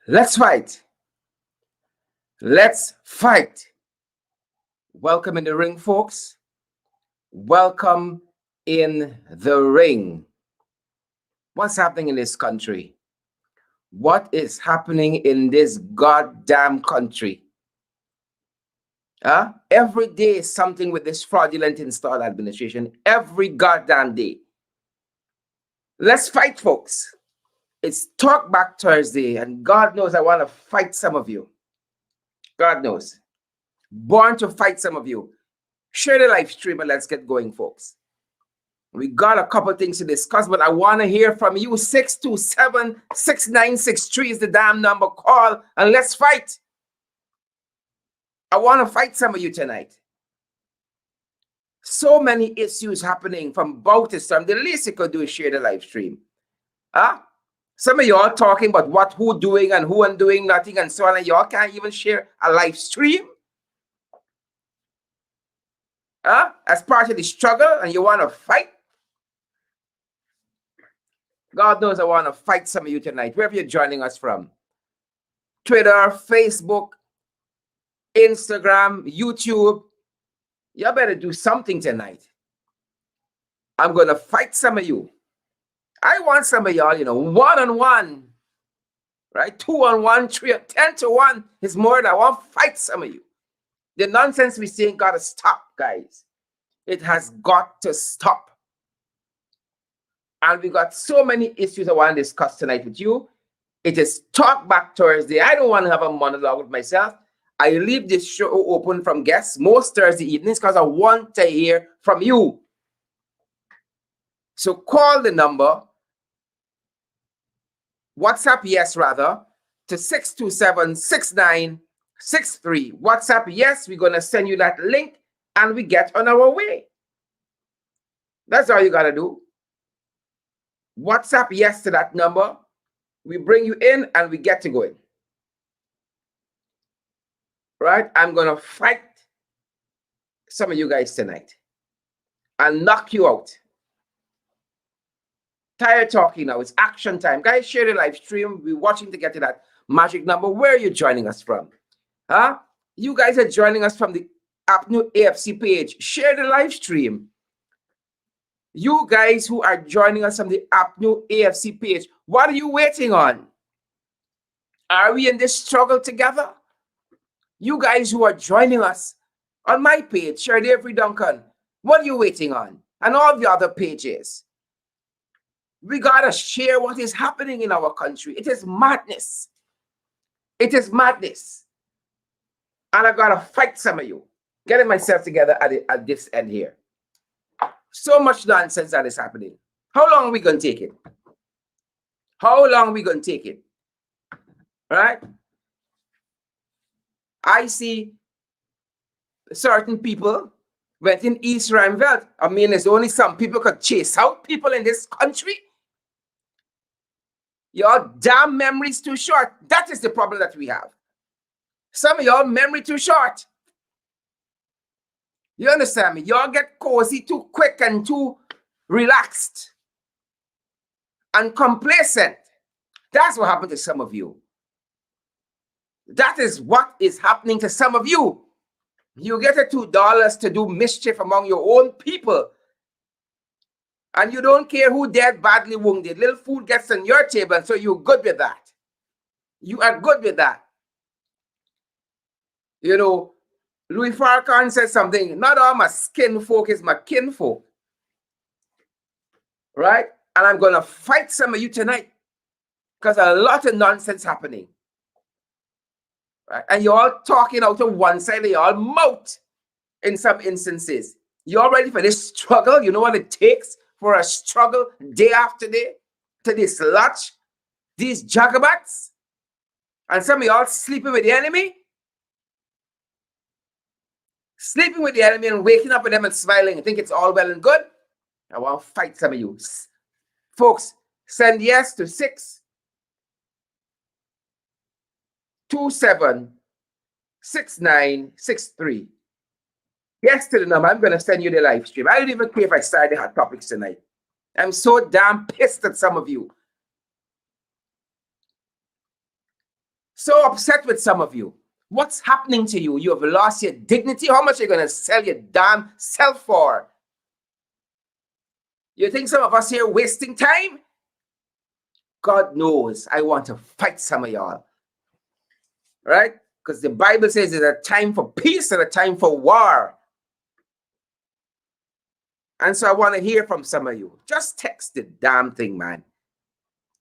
Let's fight. Let's fight. Welcome in the ring, folks. Welcome in the ring. What's happening in this country? What is happening in this goddamn country? Every day is something with this fraudulent installed administration. Every goddamn day. Let's fight, folks. It's Talk Back Thursday, and God knows I want to fight some of you. God knows. Born to fight some of you. Share the live stream and let's get going, folks. We got a couple things to discuss, but I want to hear from you. 627-6963 is the damn number. Call and let's fight. I want to fight some of you tonight. So many issues happening from both to some. The least you could do is share the live stream. Some of y'all talking about who doing and who undoing nothing and so on, and y'all can't even share a live stream. As part of the struggle, and you want to fight. God knows I want to fight some of you tonight, wherever you're joining us from. Twitter, Facebook, Instagram, YouTube. You better do something tonight. I'm going to fight some of you. I want some of y'all, one-on-one, right? 2-on-1, 3, 10-1 is more than I want to fight some of you. The nonsense we're saying got to stop, guys. It has got to stop. And we got so many issues I want to discuss tonight with you. It is Talk Back Thursday. I don't want to have a monologue with myself. I leave this show open from guests most Thursday evenings because I want to hear from you. So call the number, WhatsApp yes rather, to 627-6963. WhatsApp yes, we're going to send you that link and we get on our way. That's all you got to do. WhatsApp yes to that number. We bring you in and we get to going. Right? I'm going to fight some of you guys tonight and knock you out. Tired talking now. It's action time. Guys, share the live stream. We're watching to get to that magic number. Where are you joining us from? You guys are joining us from the Apnu AFC page. Share the live stream. You guys who are joining us from the Apnu AFC page, what are you waiting on? Are we in this struggle together? You guys who are joining us on my page, Share Every Duncan, what are you waiting on? And all the other pages. We got to share what is happening in our country. It is madness. It is madness. And I got to fight some of you. Getting myself together at this end here. So much nonsense that is happening. How long are we going to take it? How long are we going to take it? Right? I see certain people went in East Ruimveldt. I mean, there's only some people could chase out people in this country. Your damn memory's too short. That is the problem that we have. Some of y'all memory too short. You understand me? Y'all get cozy too quick and too relaxed and complacent. That's what happened to some of you. That is what is happening to some of you. You get the $2 to do mischief among your own people. And you don't care who dead, badly wounded. Little food gets on your table, and so you're good with that. You are good with that. You know, Louis Farrakhan said something, not all my skin folk is my kinfolk. Right? And I'm going to fight some of you tonight because a lot of nonsense happening. Right? And you're all talking out of one side of your mouth in some instances. You're ready for this struggle? You know what it takes for a struggle day after day to dislodge these jagabats? And some of y'all sleeping with the enemy? Sleeping with the enemy and waking up with them and smiling and think it's all well and good? I want to fight some of you. Folks, send yes to 627-6963. Yes to the number. I'm going to send you the live stream. I don't even care if I start the hot topics tonight. I'm so damn pissed at some of you. So upset with some of you. What's happening to you? You have lost your dignity. How much are you going to sell your damn self for? You think some of us here wasting time? God knows I want to fight some of y'all. Right? Because the Bible says there's a time for peace and a time for war. And so I want to hear from some of you. Just text the damn thing, man.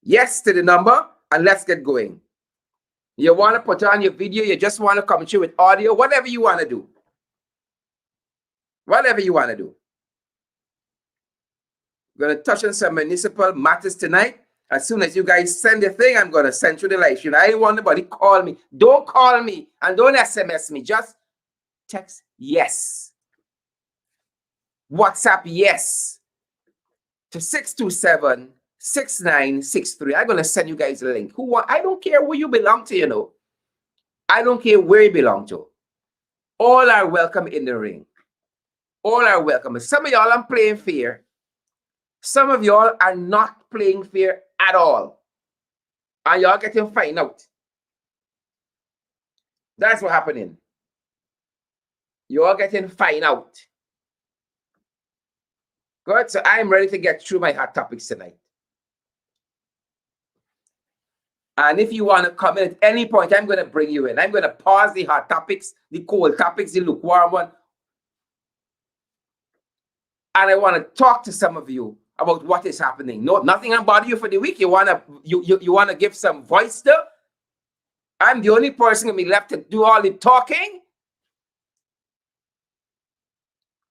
Yes to the number, and let's get going. You want to put on your video, you just want to come through with audio, whatever you want to do. Whatever you want to do. We're going to touch on some municipal matters tonight. As soon as you guys send the thing, I'm going to send through the live stream. I don't want nobody call me. Don't call me and don't SMS me. Just text yes. WhatsApp yes to 627-6963. I'm going to send you guys a link. I don't care who you belong to, you know. I don't care where you belong to. All are welcome in the ring. All are welcome. Some of y'all are playing fair. Some of y'all are not playing fair at all. And y'all getting find out. That's what's happening. You're getting find out. Good. So I'm ready to get through my hot topics tonight. And if you want to come in at any point, I'm going to bring you in. I'm going to pause the hot topics, the cold topics, the lukewarm one. And I want to talk to some of you about what is happening. No, nothing about you for the week. You want to give some voice to? I'm the only person going to be left to do all the talking.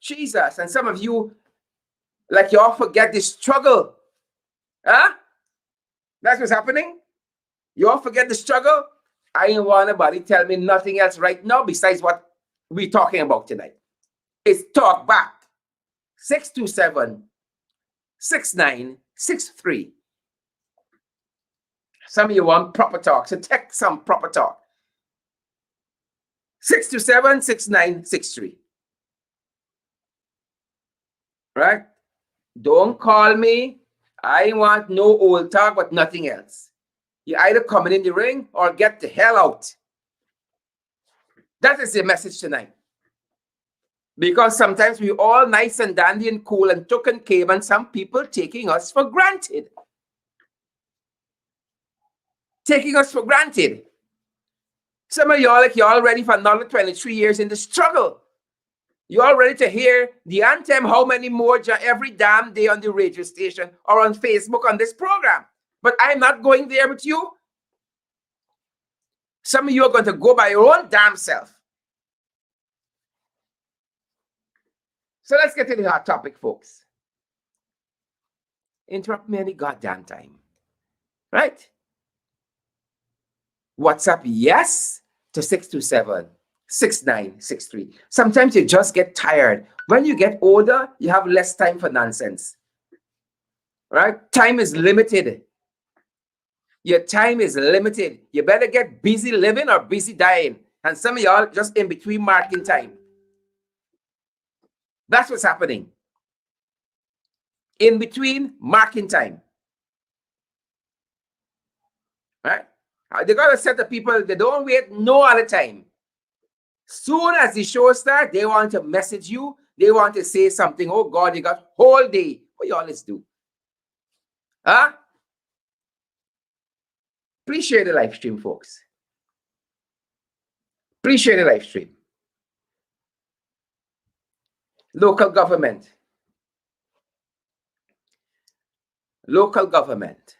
Jesus. And some of you, like y'all forget the struggle. Huh? That's what's happening? You all forget the struggle? I don't want nobody tell me nothing else right now besides what we're talking about tonight. It's talk back. 627-6963. Some of you want proper talk, so text some proper talk. 627-6963. Right? Don't call me. I want no old talk, but nothing else. You either coming in the ring or get the hell out. That is the message tonight. Because sometimes we all nice and dandy and cool and took and came, and some people taking us for granted. Taking us for granted. Some of y'all, like y'all ready for another 23 years in the struggle. You all ready to hear the anthem, how many more every damn day on the radio station or on Facebook on this program. But I'm not going there with you. Some of you are going to go by your own damn self. So let's get to the hot topic, folks. Interrupt me any goddamn time. Right? WhatsApp yes to 627-6963. Sometimes you just get tired. When you get older, you have less time for nonsense. Right? Time is limited. Your time is limited. You better get busy living or busy dying. And some of y'all just in between marking time. That's what's happening. In between marking time. Right? They got to set the people, they don't wait no other time. Soon as the show starts, they want to message you. They want to say something. Oh God, you got whole day. What you always do? Huh? Please share the live stream, folks. Please share the live stream. Local government. Local government.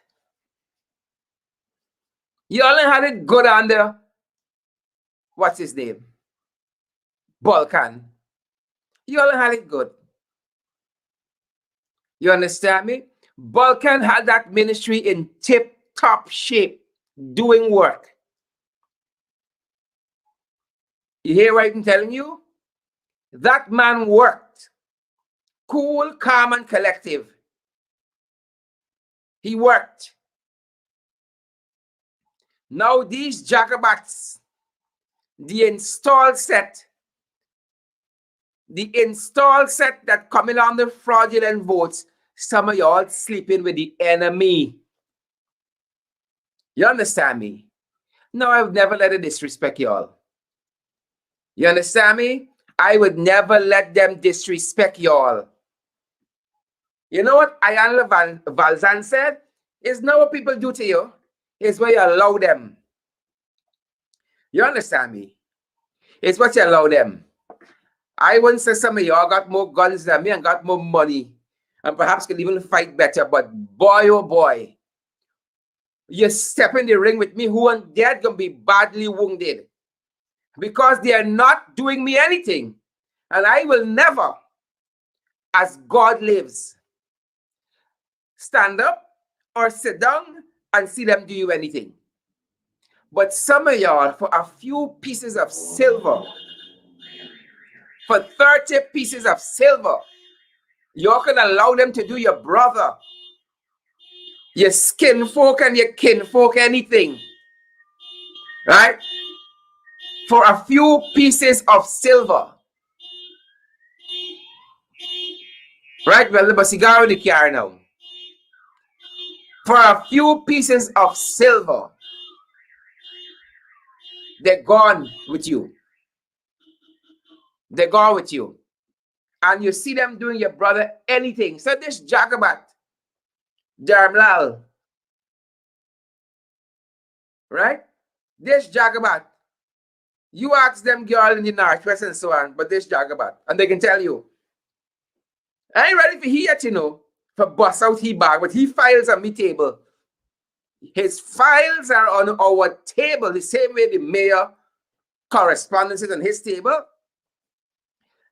You all had it good under, what's his name? Balkan. You all had it good. You understand me? Balkan had that ministry in tip-top shape, doing work. You hear what I'm telling you? That man worked. Cool, calm, and collective. He worked. Now these jacobats, the installed set that coming on the fraudulent votes, some of y'all sleeping with the enemy. You understand me? No, I would never let it disrespect y'all. You understand me? I would never let them disrespect y'all. You know what Ayan Valzan said? It's not what people do to you. It's what you allow them. You understand me? It's what you allow them. I wouldn't say some of y'all got more guns than me and got more money and perhaps could even fight better. But boy, oh boy, you step in the ring with me, who and dead gonna be badly wounded because they are not doing me anything. And I will never, as God lives, stand up or sit down and see them do you anything. But some of y'all, for a few pieces of silver, for 30 pieces of silver, you can allow them to do your brother, your skin folk and your kin folk anything. Right? For a few pieces of silver. Right? Well, the cigar in the car now. For a few pieces of silver, they're gone with you. They're gone with you. And you see them doing your brother anything. So this Jagabat, Dharamlall, right? This Jagabat, you ask them girl in the Northwest and so on, but this Jagabat, and they can tell you, I ain't ready for he yet, you know, for bust out he bag, but he files on me table. His files are on our table, the same way the mayor correspondence is on his table.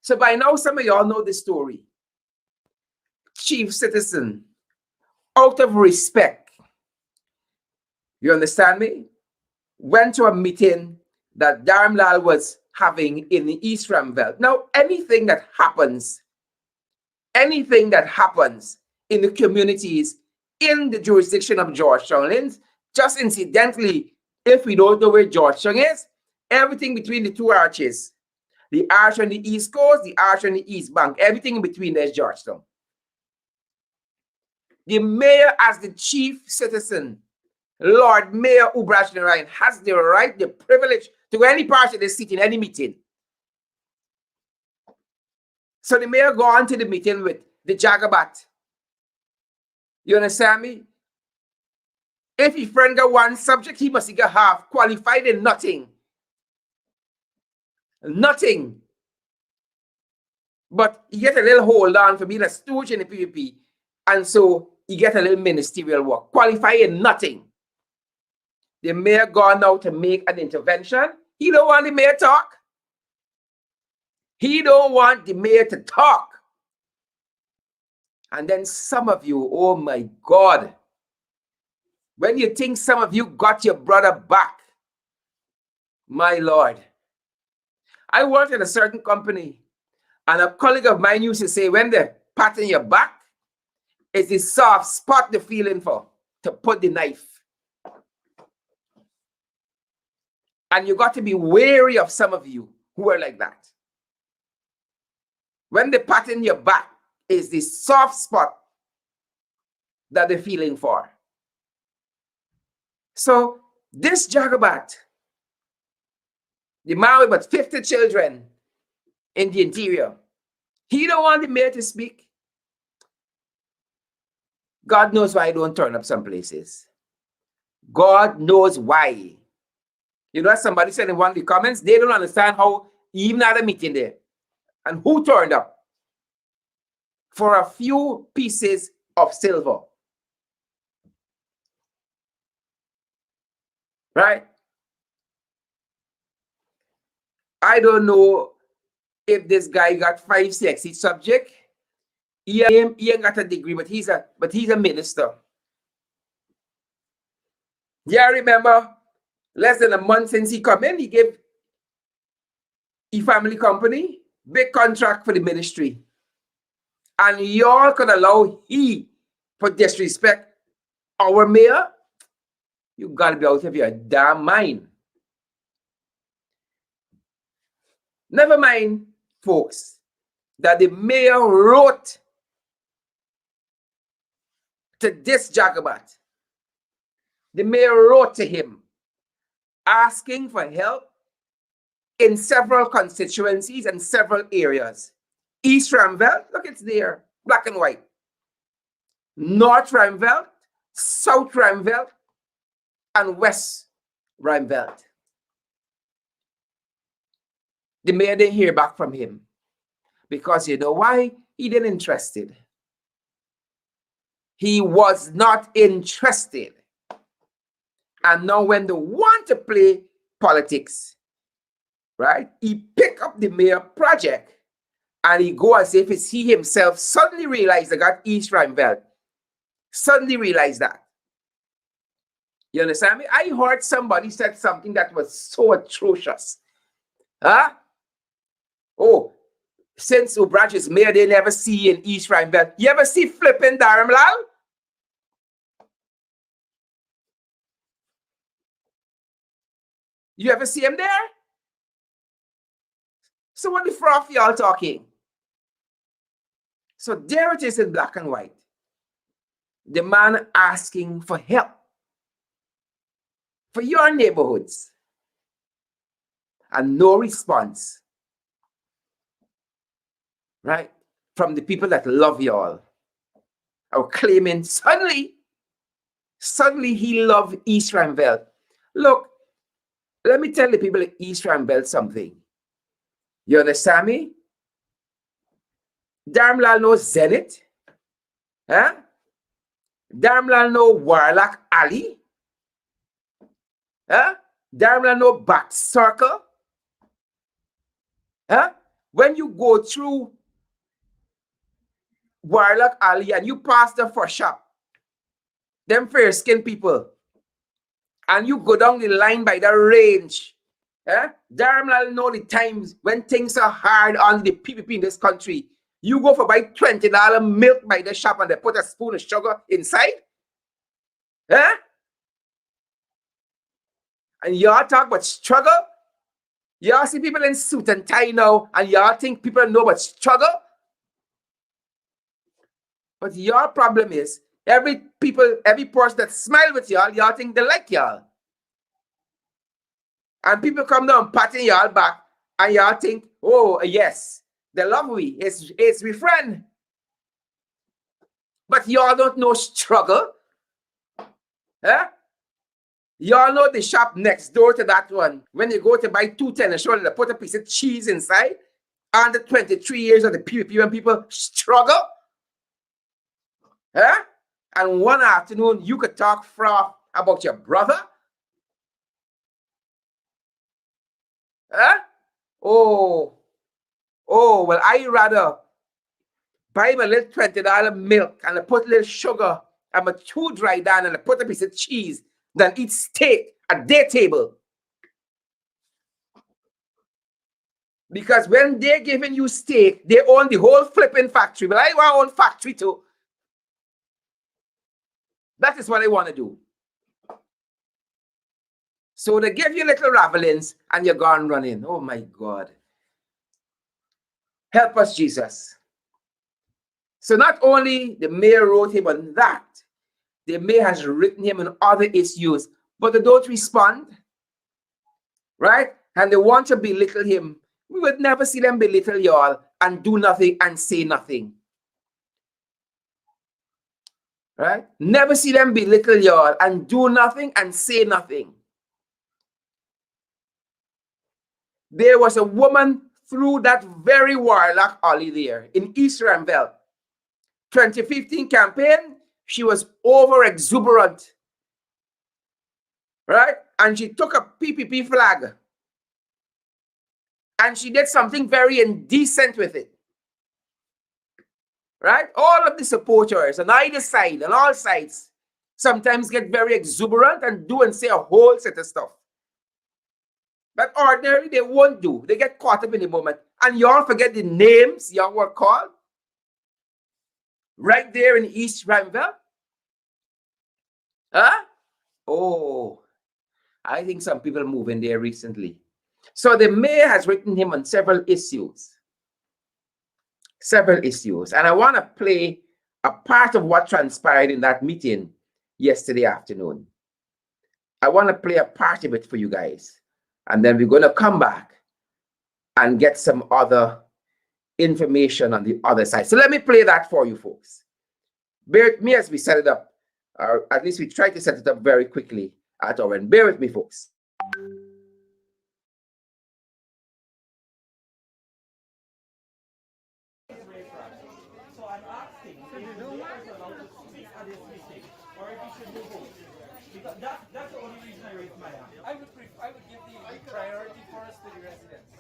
So by now, some of y'all know the story. Chief citizen, out of respect, you understand me, went to a meeting that Dharamlall was having in the East Ruimveldt. Now, anything that happens in the communities in the jurisdiction of Georgetown, just incidentally, if we don't know where Georgetown is, everything between the two arches, the arch on the East Coast, the arch on the East Bank, everything in between there is Georgetown. The mayor, as the chief citizen, Lord Mayor Ubraj has the right, the privilege to go any part of the city in any meeting. So the mayor go on to the meeting with the Jagabat. You understand me? If he friend got one subject, he must get half, qualified in nothing. Nothing. But he get a little hold on for being a stooge in the PvP. And so he get a little ministerial work. Qualified in nothing. The mayor gone out to make an intervention. He don't want the mayor to talk. He don't want the mayor to talk. And then some of you, oh my God, when you think some of you got your brother back, my Lord. I worked at a certain company, and a colleague of mine used to say, when they're patting your back, it's the soft spot they're feeling for, to put the knife. And you got to be wary of some of you who are like that. When they're patting your back, is the soft spot that they're feeling for. So this Jagabat, the man with about 50 children in the interior, he don't want the mayor to speak. God knows why I don't turn up some places. God knows why. You know, as somebody said in one of the comments, they don't understand how even at a meeting there, and who turned up for a few pieces of silver. Right? I don't know if this guy got 5 sexy subject. He ain't got a degree, but he's a minister. Yeah, I remember less than a month since he come in, he gave a family company big contract for the ministry. And y'all could allow he for disrespect our mayor? You gotta be out of your damn mind. Never mind, folks, that the mayor wrote to this Jagabat. The mayor wrote to him asking for help in several constituencies and several areas. East Ruimveldt, look, it's there, black and white. North Ruimveldt, South Ruimveldt, and West Ruimveldt. The mayor didn't hear back from him because you know why? He didn't interested. He was not interested. And now when they want to play politics, right, he pick up the mayor project and he go as if it's he himself suddenly realized they got East Ruimveldt. Suddenly realized that. You understand me? I heard somebody said something that was so atrocious. Huh? Oh, since Ubraj is mayor, they never see in East Ruimveldt. You ever see flipping Dharamlall? You ever see him there? So what the froth y'all talking? So there it is in black and white. The man asking for help for your neighborhoods and no response, right? From the people that love y'all are claiming suddenly he loved East Ruimveldt. Look, let me tell the people at East Ruimveldt something. You understand me? Dharamlall knows Zenith. Huh? Dharamlall know Warlock Alley. Huh? Dharamlall know Back Circle. Huh? When you go through Warlock Alley and you pass the first shop, them fair skinned people, and you go down the line by the range, Dharamlall know the times when things are hard on the PPP in this country. You go for buy $20 milk by the shop and they put a spoon of sugar inside. And y'all talk about struggle. Y'all see people in suit and tie now, and y'all think people know about struggle. But your problem is, every person that smile with y'all think they like y'all. And people come down patting y'all back, and y'all think, oh, yes, they love we. It's we friend. But y'all don't know struggle. Y'all know the shop next door to that one. When you go to buy 2 tennis shoulder, they put a piece of cheese inside. And the 23 years of the PPP when people struggle. And one afternoon, you could talk froth about your brother. Oh, well, I rather buy my little $20 milk and I put a little sugar and my too dry down and I put a piece of cheese than eat steak at their table. Because when they're giving you steak, they own the whole flipping factory. But I want own factory too. That is what I want to do. So they give you little ravelins and you're gone running. Oh my God. Help us, Jesus. So not only the mayor wrote him on that, the mayor has written him on other issues, but they don't respond, right? And they want to belittle him. We would never see them belittle y'all and do nothing and say nothing. Right? Never see them belittle y'all and do nothing and say nothing. There was a woman through that very Warlock Alley there in East Ruimveldt. 2015 campaign, she was over exuberant. Right? And she took a PPP flag. And she did something very indecent with it. Right? All of the supporters on either side, on all sides, sometimes get very exuberant and do and say a whole set of stuff. But ordinarily, they won't do. They get caught up in the moment. And y'all forget the names y'all were called. Right there in East Ruimveldt. Oh, I think some people moving there recently. So the mayor has written him on several issues. Several issues. And I want to play a part of what transpired in that meeting yesterday afternoon. I want to play a part of it for you guys. And then we're going to come back and get some other information on the other side. So let me play that for you folks. Bear with me as we set it up, or at least we try to set it up very quickly at our end. Bear with me, folks. So I'm asking if the mayor is allowed to speak at this meeting, or if he should move on. Because that's the only reason I raised my hand. I would give the priority first to the residents.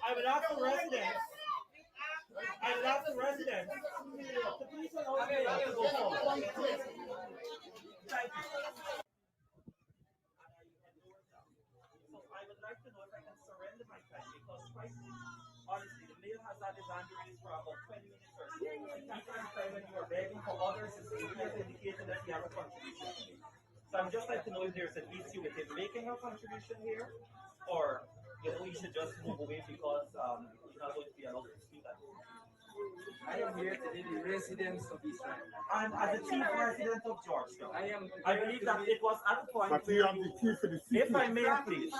I would ask the residents. I would ask the residents to please allow the mayor to go forward. Thank you. So I would like to know if I can surrender my time because quite honestly, the mail has had his hand raised for about 20 minutes or so. Each time when you are begging for others, he has indicated that he has a contribution. So I'm just like to know if there's an issue with him making a contribution here, or you should just move away because he's not going to be allowed to speak at all. I am here to be the residents of Israel. And as the chief resident of Georgetown, I believe that it was at a point where if I may please,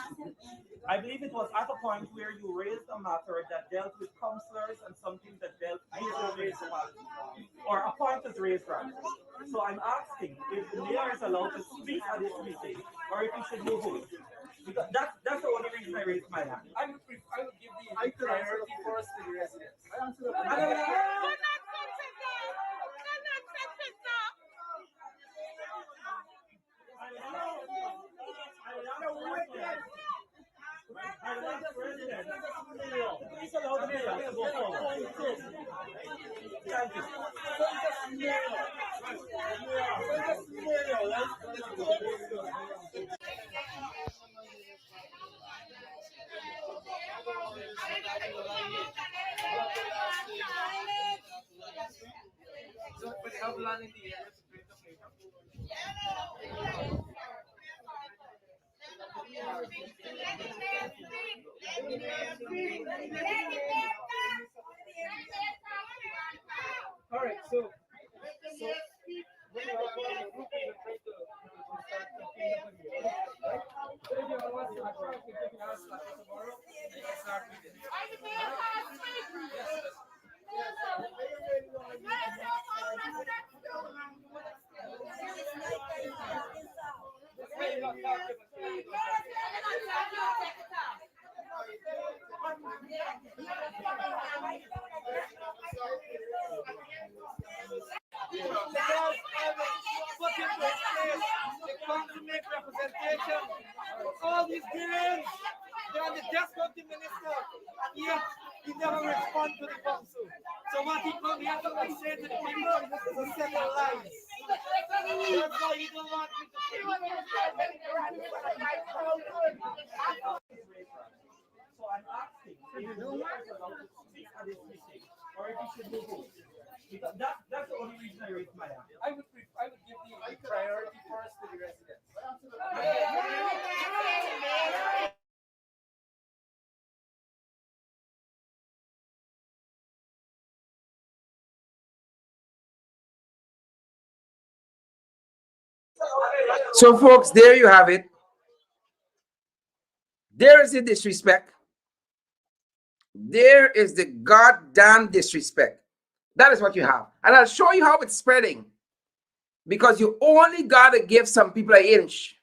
I believe it was at a point where you raised a matter that dealt with councillors and something that dealt with municipality, or a point is raised rather. So I'm asking if the mayor is allowed to speak at this meeting, or if he should move on. Because that's the only reason I raised my hand. I would give the priority first to the residents. Please allow the mayor to go forward. Thank you. All right, so when you are going to group, you try to start cleaning up here, right? So if you want to start, you can start tomorrow. You can start with it. Because put in place, they come to make representation. All these hearings, they're on the desk of the minister, and yet he never responds to the council. So what he come here to say to the people is to settle lies. That's why he don't want me to say. So I'm asking if the mayor is allowed to speak at this meeting, or if he should move on. Because that's the only reason I raised my hand. I would give the priority first to the residents. So, folks, there you have it. There is the disrespect. There is the goddamn disrespect. That is what you have. And I'll show you how it's spreading. Because you only got to give some people an inch.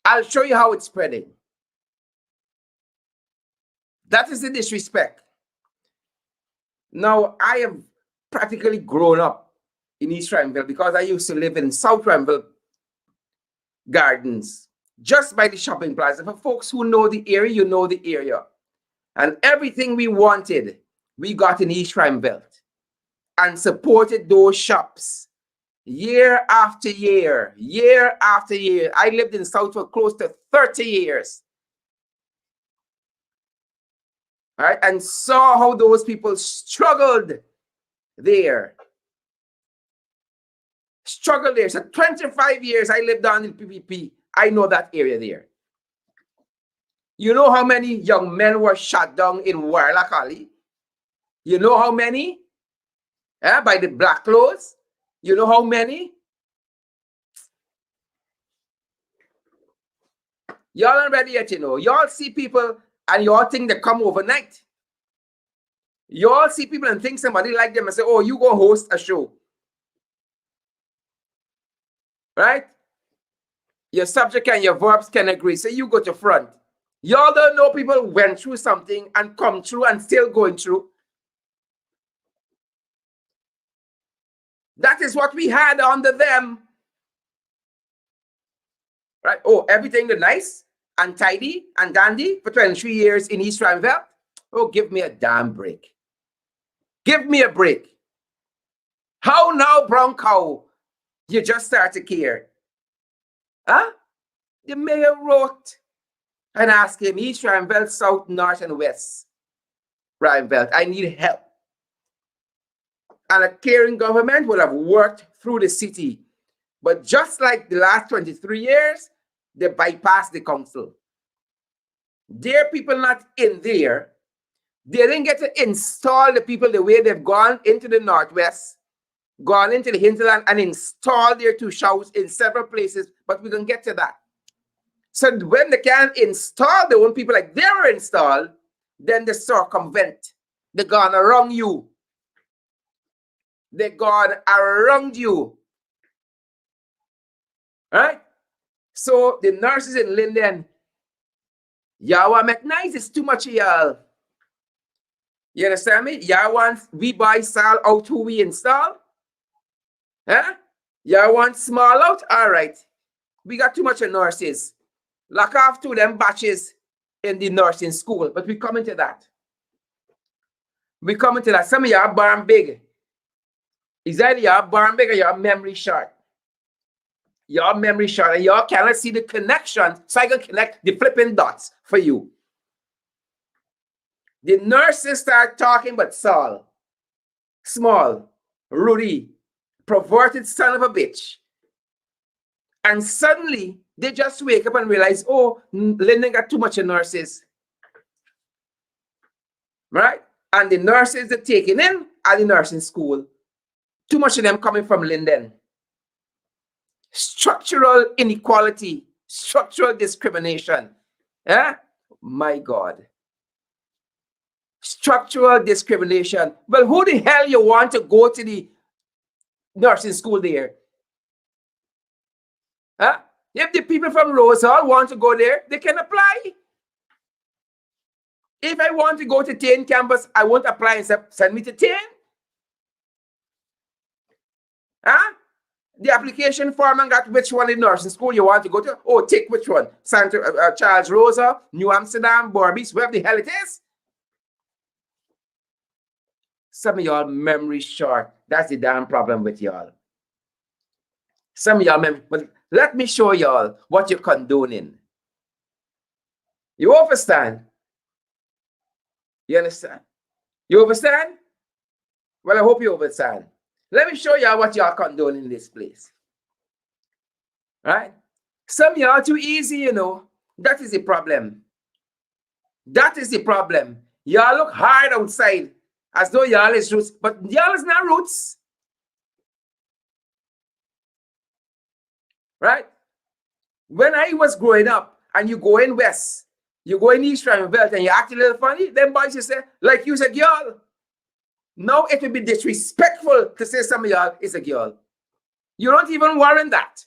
I'll show you how it's spreading. That is the disrespect. Now, I have practically grown up in East Ruimveldt because I used to live in South Ruimveldt Gardens, just by the shopping plaza. For folks who know the area, you know the area. And everything we wanted, we got in East Ruimveldt and supported those shops year after year, year after year. I lived in South for close to 30 years. All right, and saw how those people struggled there. Struggled there. So 25 years I lived down in PPP. I know that area there. You know how many young men were shot down in Warlakali? You know how many? By the black clothes. You know how many? Y'all aren't ready yet, you know. Y'all see people and y'all think they come overnight. Y'all see people and think somebody like them and say, oh, you go host a show. Right? Your subject and your verbs can agree. So you go to front. Y'all don't know people went through something and come through and still going through. That is what we had under them. Right? Oh, everything is nice and tidy and dandy for 23 years in East Ruimveldt. Oh, give me a damn break. Give me a break. How now, brown cow? You just start to care. Huh? The mayor wrote and asked him, East Ruimveldt, South, North, and West Ruimveldt, I need help. And a caring government would have worked through the city. But just like the last 23 years, they bypassed the council. Their people not in there. They didn't get to install the people the way they've gone into the Northwest, gone into the hinterland, and installed their two showers in several places. But we can get to that. So when they can't install their own people like they were installed, then they circumvent. They gone around you. They gone around you. Right? So the nurses in Linden, y'all want make nice, it's too much of y'all. You understand me? Y'all want we buy sal out who we install? Huh? Y'all want small out? All right. We got too much of nurses. Lock off to them batches in the nursing school. But we come into that. We come into that. Some of y'all born big. Is either y'all born big or y'all memory short. Y'all memory short and y'all cannot see the connection, so I can connect the flipping dots for you. The nurses start talking about Saul, small, Rudy, perverted son of a bitch. And suddenly, they just wake up and realize, oh, Linden got too much of nurses. Right? And the nurses they're taking in at the nursing school, too much of them coming from Linden. Structural inequality, structural discrimination. Yeah? My God. Structural discrimination. Well, who the hell you want to go to the nursing school there? Huh? If the people from Rose Hall want to go there, they can apply. If I want to go to Tain campus, I won't apply and say, send me to Tain. Huh? The application form and got which one in nursing school you want to go to. Oh, take which one? Santa Charles Rosa, New Amsterdam, Barbies, wherever the hell it is. Some of y'all memory short. That's the damn problem with y'all. Some of y'all memory, but let me show y'all what you're condoning. You understand? You understand? You understand? Well, I hope you understand. Let me show y'all what y'all condone in this place. Right? Some y'all too easy, you know. That is the problem. That is the problem. Y'all look hard outside as though y'all is roots, but y'all is not roots. Right? When I was growing up and you go in West, you go in East Ruimveldt and you act a little funny, then boys you say, like you said, girl. Now it would be disrespectful to say some of y'all is a girl. You don't even warrant that.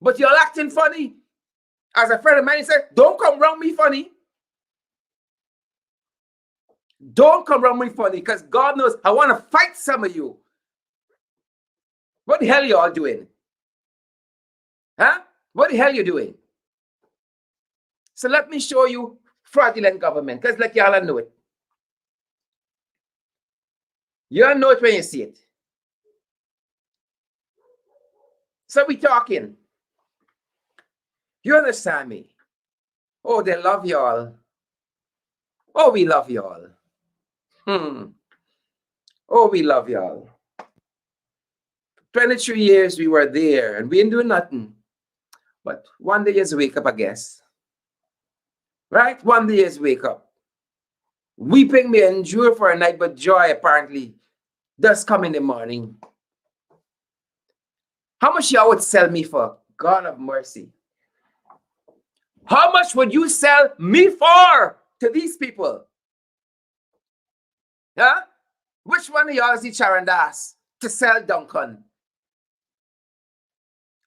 But you're acting funny. As a friend of mine said, don't come around me funny. Don't come around me funny, because God knows I want to fight some of you. What the hell y'all doing? Huh? What the hell you doing? So let me show you fraudulent government, because like y'all know it. You'll know it when you see it. So we talking. You understand me? Oh, they love y'all. Oh, we love y'all. Oh, we love y'all. 23 years we were there and we didn't do nothing. But one day you wake up, I guess. Right? One day you wake up. Weeping may endure for a night, but joy apparently does come in the morning. How much y'all would sell me for? God of mercy. How much would you sell me for to these people? Huh? Which one of y'all is the Charandas to sell Duncan?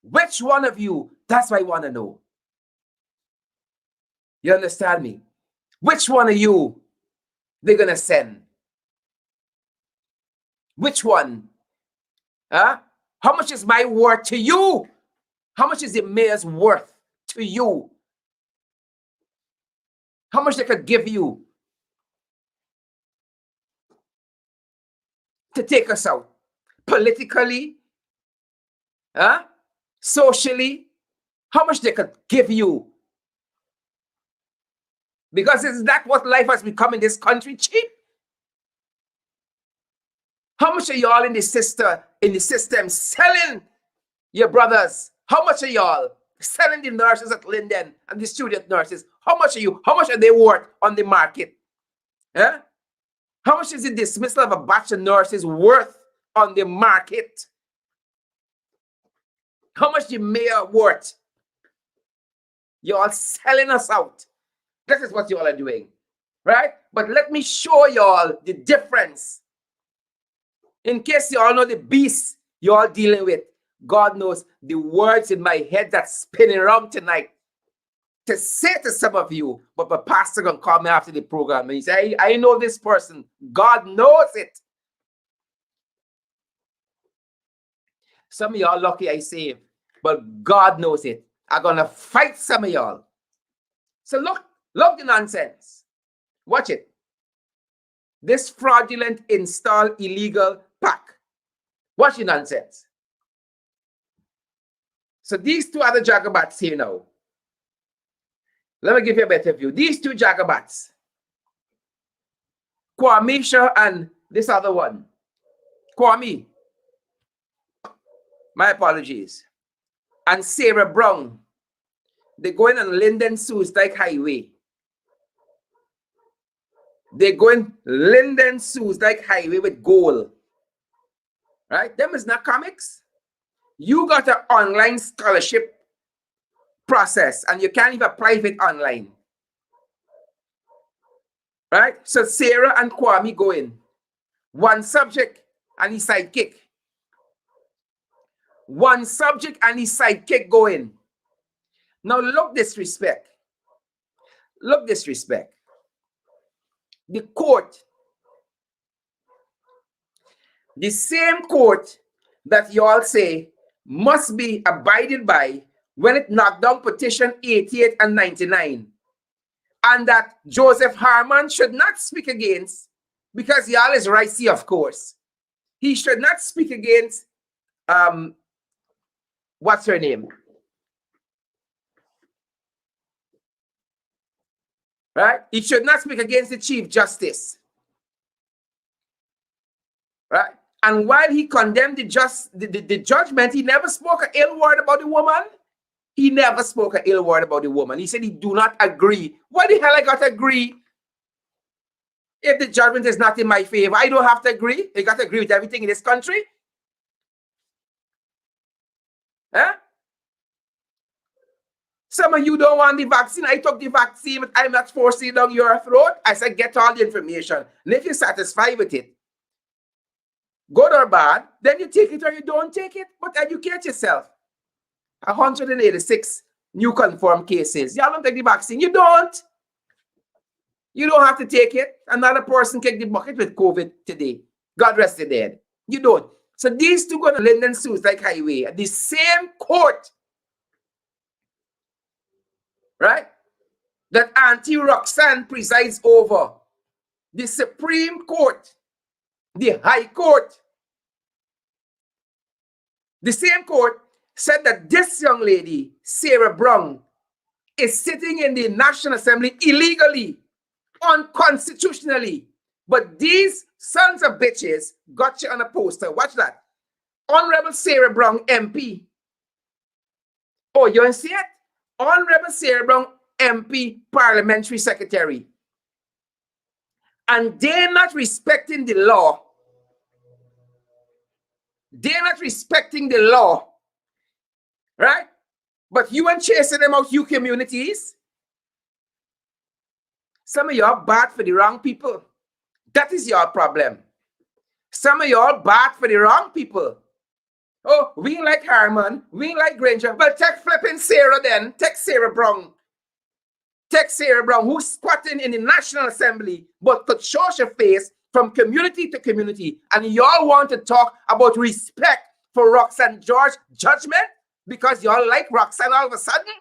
Which one of you? That's what I want to know. You understand me? Which one of you they're going to send? Which one? Huh? How much is my worth to you? How much is the mayor's worth to you? How much they could give you to take us out? Politically? Huh? Socially? How much they could give you? Because is that what life has become in this country? Cheap? How much are y'all in the system selling your brothers? How much are y'all selling the nurses at Linden and the student nurses? How much are you? How much are they worth on the market? Huh? How much is the dismissal of a batch of nurses worth on the market? How much the mayor worth? Y'all selling us out. This is what y'all are doing, right? But let me show y'all the difference. In case y'all know the beast y'all dealing with, God knows the words in my head that's spinning around tonight to say to some of you, but the pastor gonna call me after the program and he say, I know this person. God knows it. Some of y'all lucky I saved, but God knows it. I'm gonna fight some of y'all. So look the nonsense. Watch it. This fraudulent install illegal pack. Watch the nonsense. So these two other jagabats here now. Let me give you a better view. These two jagabats, Kwamisha and this other one, Kwame, my apologies, and Sarah Brown, they're going on Linden Sousdike Highway. They're going Linden Sousdike Highway with gold. Right? Them is not comics. You got an online scholarship process and you can't even apply it online. Right? So Sarah and Kwame go in. One subject and his sidekick. One subject and his sidekick go in. Now look disrespect. Look disrespect. The court, the same court that you all say must be abided by when it knocked down petition 88 and 99, and that Joseph Harman should not speak against, because y'all is ricey, of course. He should not speak against, what's her name? Right? He should not speak against the Chief Justice. Right? And while he condemned the judgment, he never spoke an ill word about the woman. He never spoke an ill word about the woman. He said he do not agree. Why the hell I got to agree? If the judgment is not in my favor, I don't have to agree. I got to agree with everything in this country. Huh? Some of you don't want the vaccine. I took the vaccine, but I'm not forcing it down your throat. I said, get all the information. And if you're satisfied with it, good or bad, then you take it or you don't take it. But educate yourself. 186 new confirmed cases. Y'all don't take the vaccine. You don't. You don't have to take it. Another person kicked the bucket with COVID today. God rest the dead. You don't. So these two go to Linden Sousdike Highway at the same court, right, that Auntie Roxanne presides over. The Supreme Court, the High Court. The same court said that this young lady, Sarah Brown, is sitting in the National Assembly illegally, unconstitutionally. But these sons of bitches got you on a poster. Watch that. Honorable Sarah Brown, MP. Oh, you don't see it? Honorable Sarah Brown, MP, Parliamentary Secretary. and they're not respecting the law. They're not respecting the law, right? But you ain't chasing them out, you communities. Some of y'all bad for the wrong people. That is your problem. Some of y'all bad for the wrong people. Oh, we like Harman, we like Granger. Well, take flipping Sarah then. Take Sarah Brown. Take Sarah Brown, who's squatting in the National Assembly, but could show her face from community to community. And y'all want to talk about respect for Roxanne George judgment because y'all like Roxanne all of a sudden?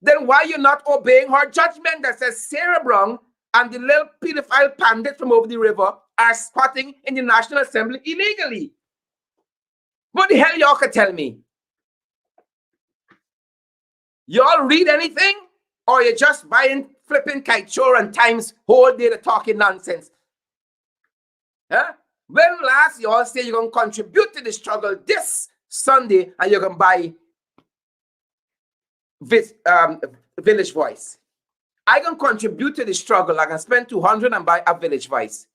Then why you not obeying her judgment that says Sarah Brown and the little pedophile pandit from over the river are squatting in the National Assembly illegally? What the hell y'all can tell me? Y'all read anything? Or you're just buying flipping Kaichor and Times whole day to talking nonsense? Huh? When last y'all say you're going to contribute to the struggle this Sunday and you're going to buy Village Voice? I can contribute to the struggle. I can spend 200 and buy a Village Voice.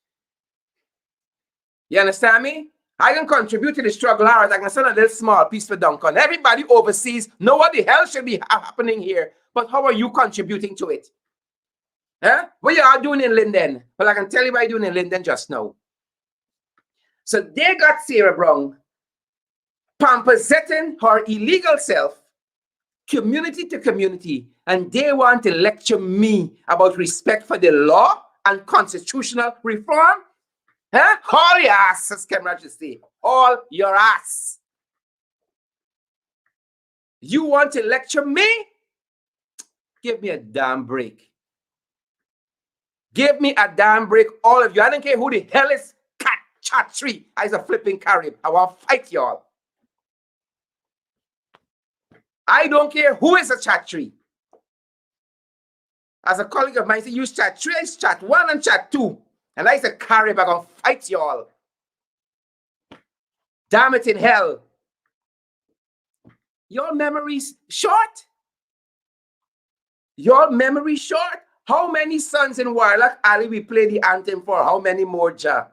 You understand me? I can contribute to the struggle. All right, I can send a little small piece for Duncan. Everybody overseas know what the hell should be happening here. But how are you contributing to it? Huh? What you are doing in Linden? Well, I can tell you what you're doing in Linden just now. So they got Sarah Brown pampersetting her illegal self, community to community, and they want to lecture me about respect for the law and constitutional reform? Huh? All your ass, as Kemraj just say. All your ass. You want to lecture me? Give me a damn break. Give me a damn break, all of you. I don't care who the hell is Chatri. I's a flipping Carib. I want to fight y'all. I don't care who is a Chatri. As a colleague of mine said, use chat 3, chat 1, and chat 2. And I said, Carib, I'm going to fight y'all. Damn it in hell. Your memory's short? Your memory short? How many sons in Warlock Alley we play the anthem for? How many more, Ja?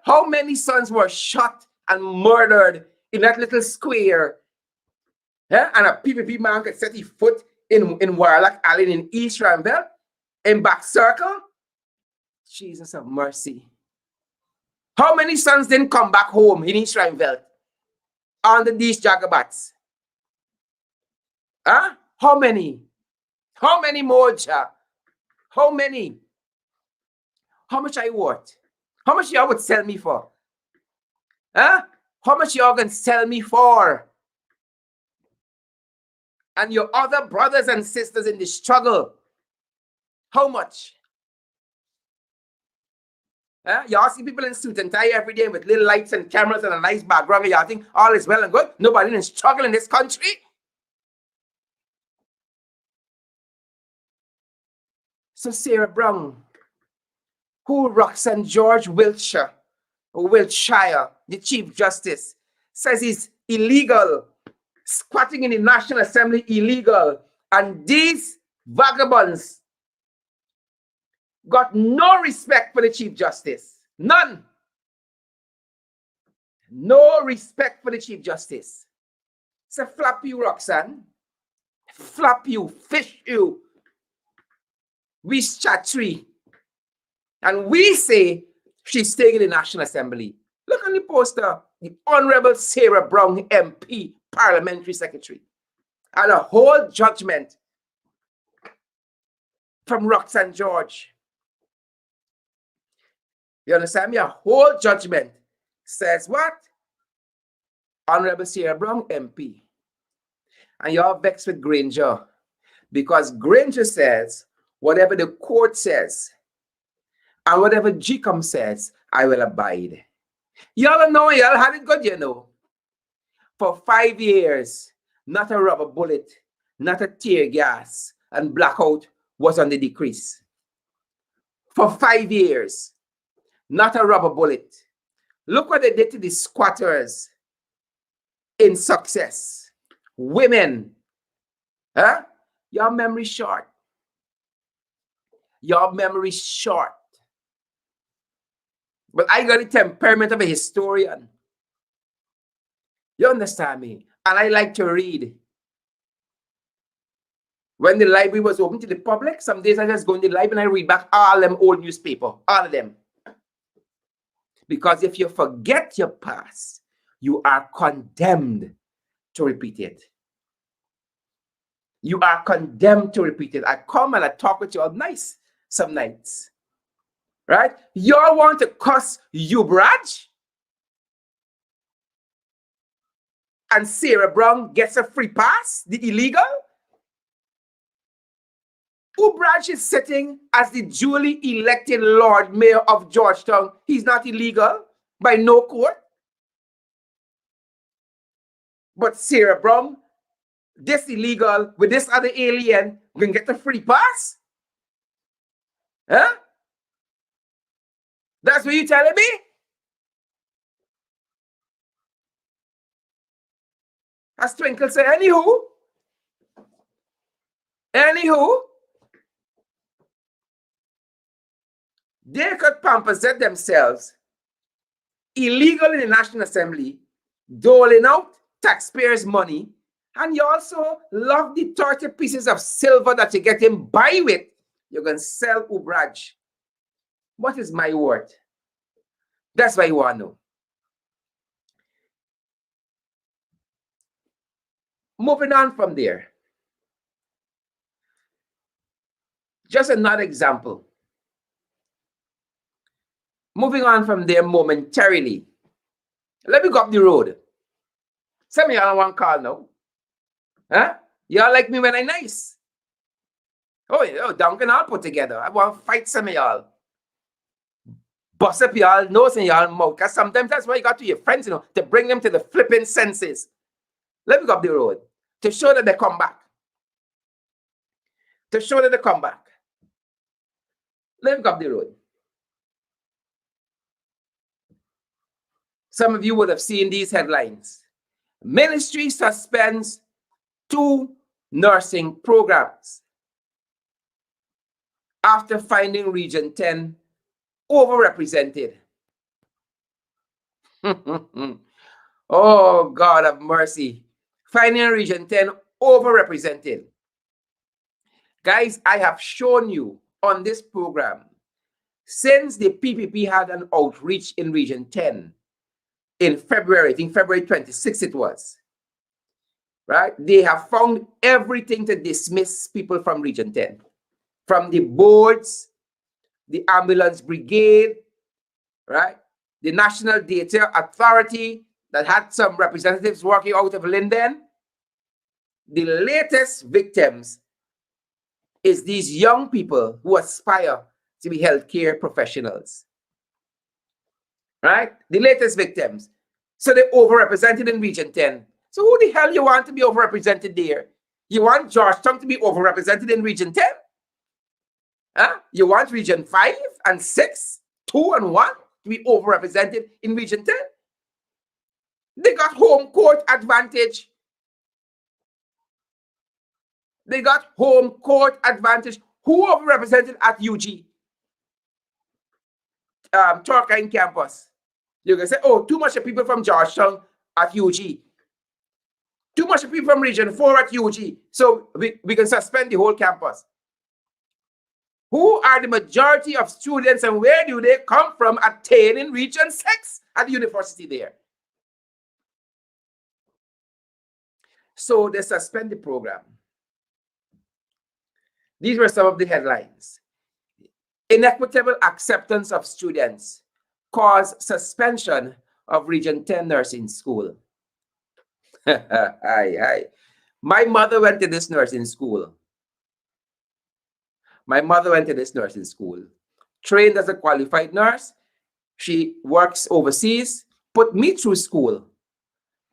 How many sons were shot and murdered in that little square? And a PPP man could set his foot in Warlock Alley in East Ruimveldt, in back circle? Jesus of mercy. How many sons didn't come back home in East Ruimveldt under these Jagabats? How many? How many more, Ja? How many? How much I worth? How much y'all would sell me for? How much y'all gonna sell me for? And your other brothers and sisters in the struggle, how much? Y'all see people in suit and tie every day with little lights and cameras and a nice background, and y'all think all is well and good? Nobody in struggle in this country? So Sarah Brown, who Roxanne George Wiltshire, the Chief Justice, says is illegal, squatting in the National Assembly illegal, and these vagabonds got no respect for the Chief Justice. None. No respect for the Chief Justice. So flap you, Roxanne. Flap you, fish you. We chat 3. And we say she's staying in the National Assembly. Look on the poster. The Honorable Sarah Brown, MP, Parliamentary Secretary. And a whole judgment from Roxanne George. You understand me? A whole judgment says what? Honorable Sarah Brown, MP. And you're vexed with Granger because Granger says whatever the court says and whatever GCOM says, I will abide. Y'all know, y'all had it good, you know. For 5 years, not a rubber bullet, not a tear gas, and blackout was on the decrease. For 5 years, not a rubber bullet. Look what they did to the squatters in Success. Women. Your memory short. Your memory short. But I got the temperament of a historian. You understand me? And I like to read. When the library was open to the public, some days I just go in the library and I read back all them old newspaper, all of them. Because if you forget your past, you are condemned to repeat it. You are condemned to repeat it. I come and I talk with you all nice some nights. Right? Y'all want to cuss Ubraj? And Sarah Brown gets a free pass? The illegal? Ubraj is sitting as the duly elected Lord Mayor of Georgetown. He's not illegal by no court. But Sarah Brown, this illegal with this other alien, can get a free pass? Huh? That's what you telling me? As Twinkle said, anywho, they could pampersette themselves illegal in the National Assembly, doling out taxpayers' money, and you also love the 30 pieces of silver that you get him buy with. You're going to sell Ubraj. What is my worth? That's why you want to know. Moving on from there. Just another example. Moving on from there momentarily. Let me go up the road. Some of y'all want to call now. Huh? Y'all like me when I'm nice. Oh, Duncan, I'll put together. I want to fight some of y'all. Bust up y'all nose and y'all mouth. Because sometimes that's why you got to your friends, to bring them to the flipping senses. Let me go up the road to show that they come back. To show that they come back. Let me go up the road. Some of you would have seen these headlines. Ministry suspends 2 nursing programs after finding Region 10 overrepresented. Oh, God of mercy. Finding Region 10 overrepresented. Guys, I have shown you on this program, since the PPP had an outreach in Region 10 in February, I think February 26th it was, right? They have found everything to dismiss people from Region 10. From the boards, the ambulance brigade, right? The National Data Authority that had some representatives working out of Linden. The latest victims is these young people who aspire to be healthcare professionals, right? The latest victims. So they're overrepresented in Region 10. So who the hell you want to be overrepresented there? You want Georgetown to be overrepresented in Region 10? Huh? You want Region 5 and 6, 2 and 1 to be overrepresented in Region 10? They got home court advantage. They got home court advantage. Who overrepresented at UG? Turkine campus. You can say, oh, too much of people from Georgetown at UG. Too much of people from Region 4 at UG. So we can suspend the whole campus. Who are the majority of students and where do they come from attaining Region 6 at the university there? So they suspend the program. These were some of the headlines. Inequitable acceptance of students cause suspension of Region 10 nursing school. My mother went to this nursing school. Trained as a qualified nurse. She works overseas, put me through school.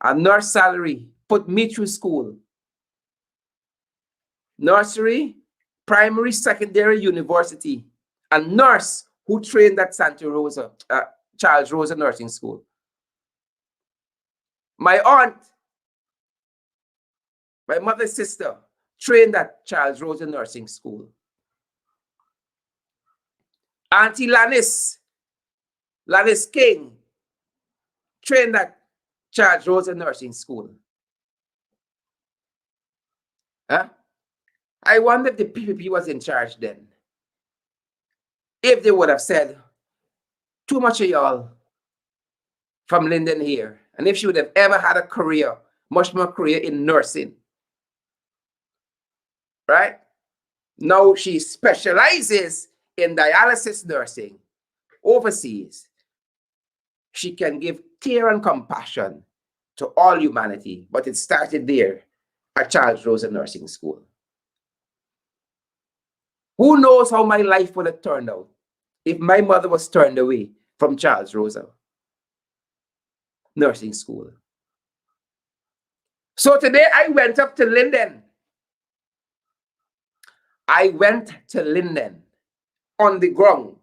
A nurse salary, put me through school. Nursery, primary, secondary, university. A nurse who trained at Santa Rosa, Charles Rosa Nursing School. My aunt, my mother's sister, trained at Charles Rosa Nursing School. Auntie Lannis King, trained at Charles Rosa Nursing School. Huh? I wonder if the PPP was in charge then. If they would have said, too much of y'all from Linden here. And if she would have ever had a career, much more career in nursing. Right? Now she specializes in dialysis nursing overseas. She can give care and compassion to all humanity, but it started there at Charles Rosa Nursing School. Who knows how my life would have turned out if my mother was turned away from Charles Rosa Nursing School. So today I went up to Linden. I went to Linden on the ground.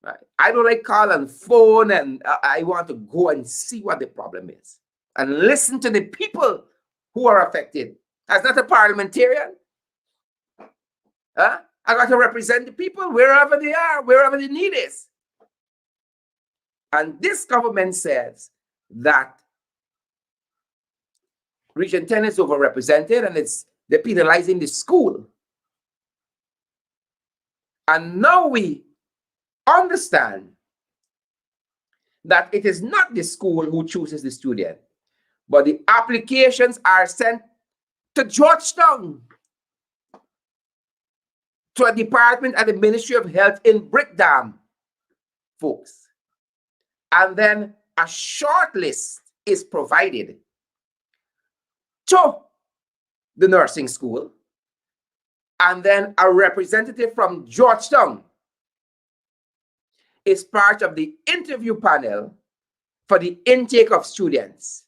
Right? I don't like call on phone, and I want to go and see what the problem is and listen to the people who are affected. As not a parliamentarian, I got to represent the people wherever they are, wherever the need is. And this government says that Region 10 is overrepresented and they're penalizing the school. And now we understand that it is not the school who chooses the student, but the applications are sent to Georgetown, to a department at the Ministry of Health in Brickdam, folks. And then a short list is provided to the nursing school, and then a representative from Georgetown is part of the interview panel for the intake of students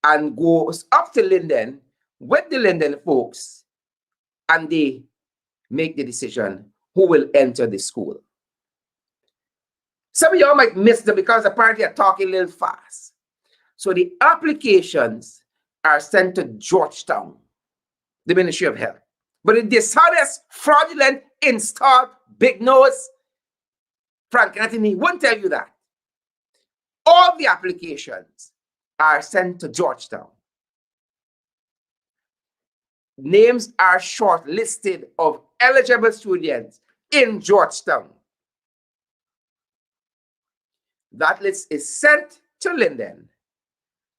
and goes up to Linden with the Linden folks, and they make the decision who will enter the school. Some of y'all might miss them because apparently I'm talking a little fast. So the applications are sent to Georgetown, the Ministry of Health. But the dishonest, fraudulent, installed, big nose, Frank Anthony won't tell you that. All the applications are sent to Georgetown. Names are shortlisted of eligible students in Georgetown. That list is sent to Linden,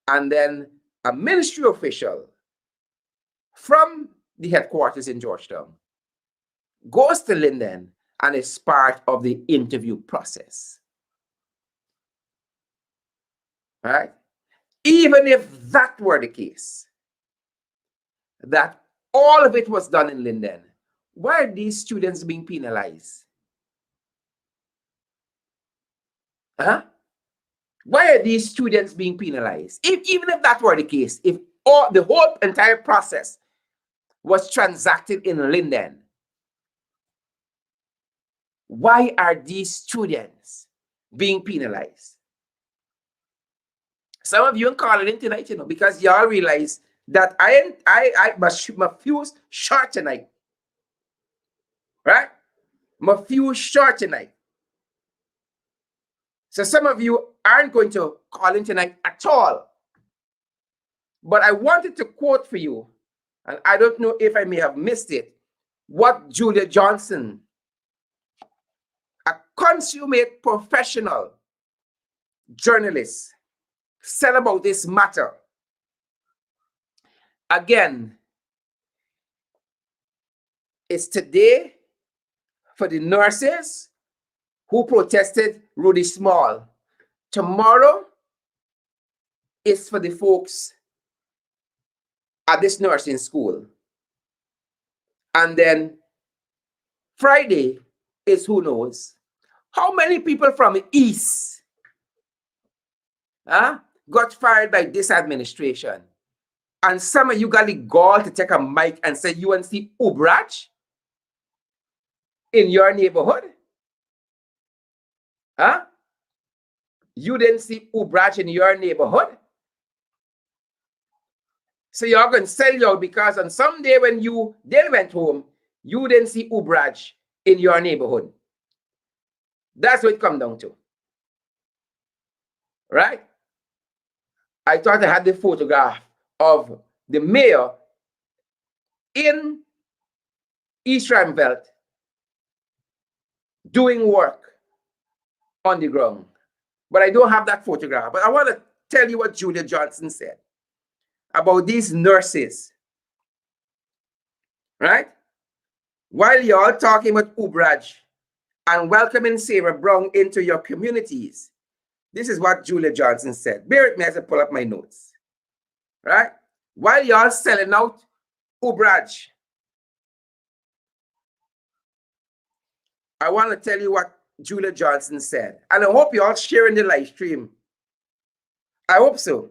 and then a ministry official from the headquarters in Georgetown goes to Linden and is part of the interview process. Right? Even if that were the case, that all of it was done in Linden, why are these students being penalized? Why are these students being penalized? Even if that were the case, if the whole entire process was transacted in Linden, why are these students being penalized? Some of you are calling in tonight, because y'all realize that my fuse short tonight. Right? My fuse short tonight. So some of you aren't going to call in tonight at all. But I wanted to quote for you, and I don't know if I may have missed it, what Julia Johnson, a consummate professional journalist, said about this matter. Again, it's today for the nurses who protested Rudy Small. Tomorrow is for the folks at this nursing school. And then Friday is who knows. How many people from the East got fired by this administration? And some of you got the gall to take a mic and say you want to see Ubraj in your neighborhood? You didn't see Ubraj in your neighborhood? So you're going to sell you out because on some day when you then went home, you didn't see Ubraj in your neighborhood. That's what it comes down to. Right? I thought I had the photograph of the mayor in East Ruimveldt doing work on the ground. But I don't have that photograph. But I want to tell you what Julia Johnson said about these nurses. Right? While you're talking about Ubraj and welcoming Sarah Brown into your communities, this is what Julia Johnson said. Bear with me as I pull up my notes. Right? While you're selling out Ubraj, I want to tell you what Julia Johnson said. And I hope you're all sharing the live stream. I hope so.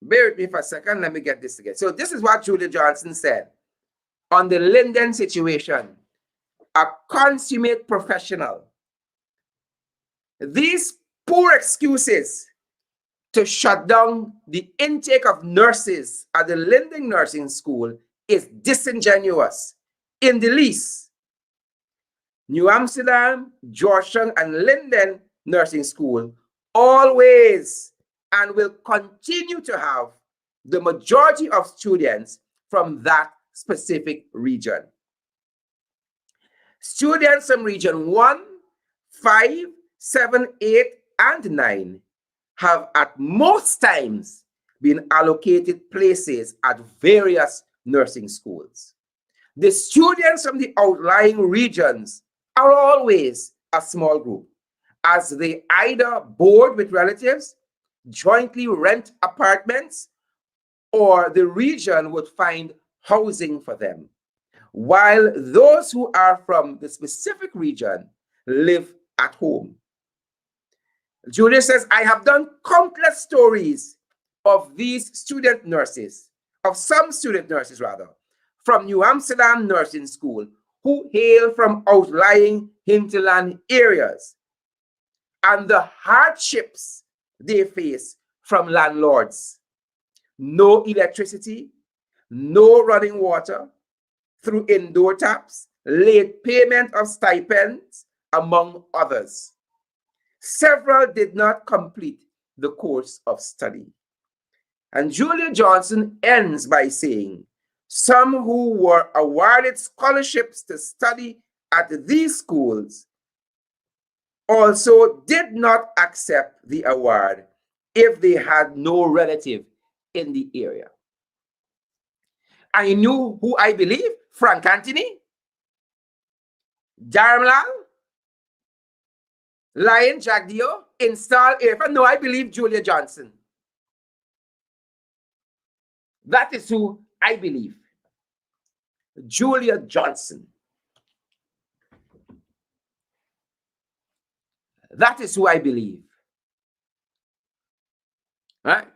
Bear with me for a second. Let me get this again. So this is what Julia Johnson said on the Linden situation. A consummate professional. These poor excuses to shut down the intake of nurses at the Linden Nursing School is disingenuous in the least. New Amsterdam, Georgetown, and Linden Nursing School always and will continue to have the majority of students from that specific region. Students from region 1, 5, 7, 8, and 9 have at most times been allocated places at various nursing schools. The students from the outlying regions are always a small group, as they either board with relatives, jointly rent apartments, or the region would find housing for them, while those who are from the specific region live at home. Julia says, I have done countless stories of these student nurses, of some student nurses rather, from New Amsterdam Nursing School who hail from outlying hinterland areas and the hardships they face from landlords. No electricity, no running water through indoor taps, late payment of stipends, among others. Several did not complete the course of study. And Julia Johnson ends by saying, some who were awarded scholarships to study at these schools also did not accept the award if they had no relative in the area. I knew who I believe, Frank Anthony, Dharamlall, Lion Jagdeo, install Irfan. No, I believe Julia Johnson. That is who I believe. Julia Johnson. That is who I believe. Right?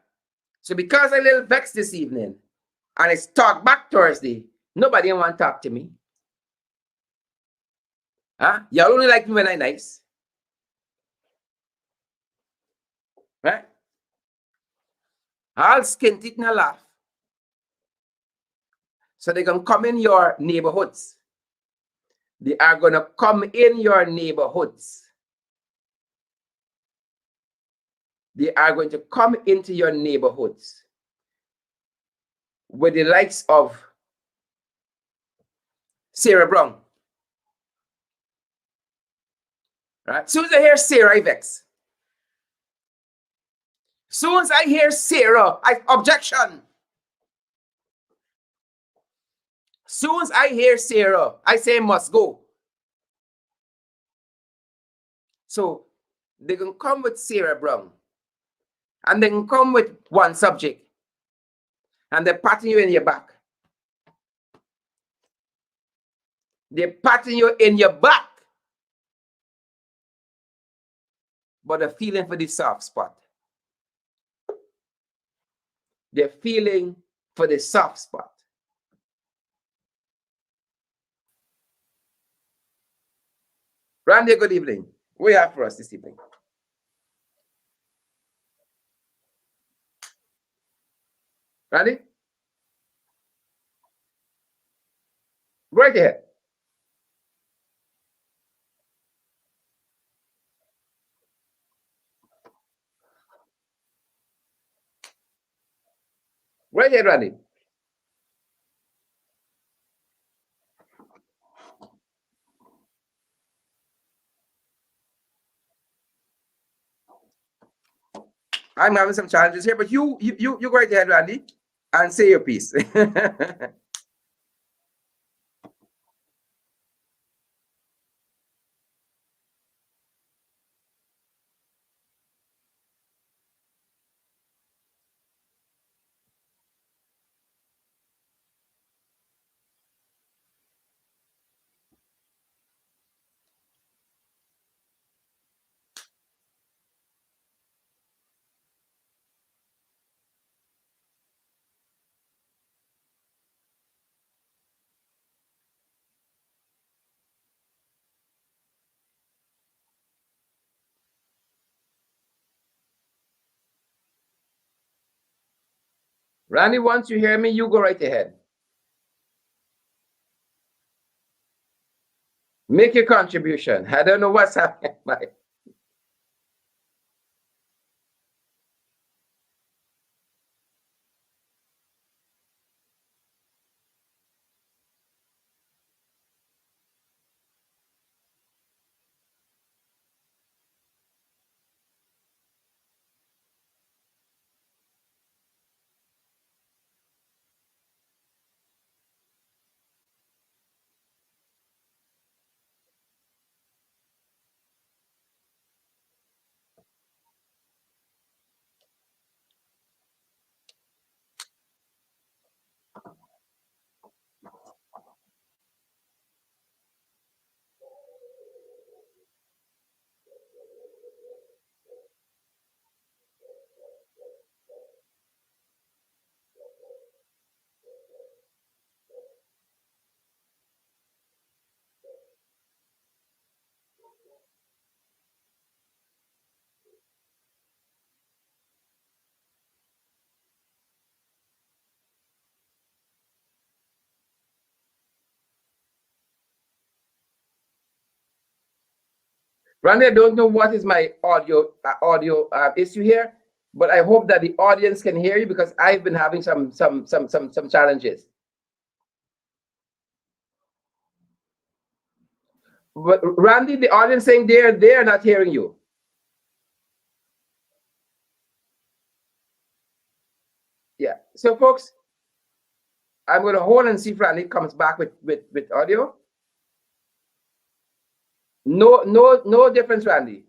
So because I'm a little vexed this evening, and it's Talk Back Thursday, nobody want to talk to me. Huh? Y'all only like me when I'm nice. Right? I'll skin it and laugh. So they're going to come in your neighborhoods. They are going to come in your neighborhoods. They are going to come into your neighborhoods with the likes of Sarah Brown. Right? Soon as I hear Sarah, I vex. Soon as I hear Sarah, I objection. Soon as I hear Sarah, I say must go. So they can come with Sarah Brown, and they can come with one subject, and they're patting you in your back. They're patting you in your back, but they're feeling for the soft spot. They're feeling for the soft spot. Randy, good evening. What do you have for us this evening? Randy? Right ahead. Right ahead, Randy. I'm having some challenges here, but you go right ahead, Randy, and say your piece. Randy, once you hear me, you go right ahead. Make your contribution. I don't know what's happening. Randy, I don't know what is my audio issue here, but I hope that the audience can hear you because I've been having some challenges. But Randy, the audience saying they're not hearing you. Yeah. So folks, I'm gonna hold and see if Randy comes back with audio. No difference, Randy.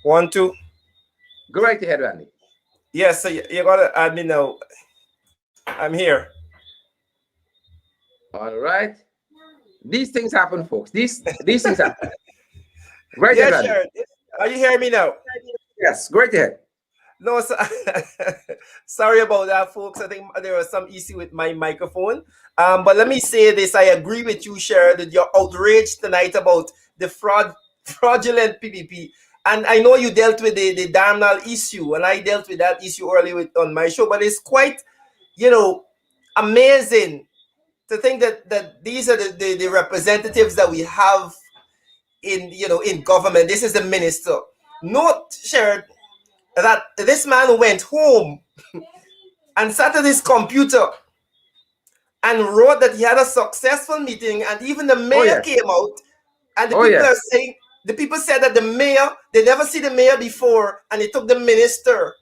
One, two. Go right ahead, Randy. Yes, so you gotta add me now. I'm here. All right. These things happen, folks. These things happen. Right ahead, Yeah, Randy. sure. Are you hearing me now? Yes, go right ahead. No, so, sorry about that, folks. I think there was some issue with my microphone. But let me say this: I agree with you, Sharon, that you're outraged tonight about the fraudulent PPP. And I know you dealt with the Dharamlall issue, and I dealt with that issue earlier on my show. But it's quite, amazing to think that these are the representatives that we have in government. This is the minister. Note, Sharon, that this man went home and sat at his computer and wrote that he had a successful meeting, and even the Oh mayor yes. came out, and Oh yes. the people said that the mayor, they never see the mayor before, and it took the minister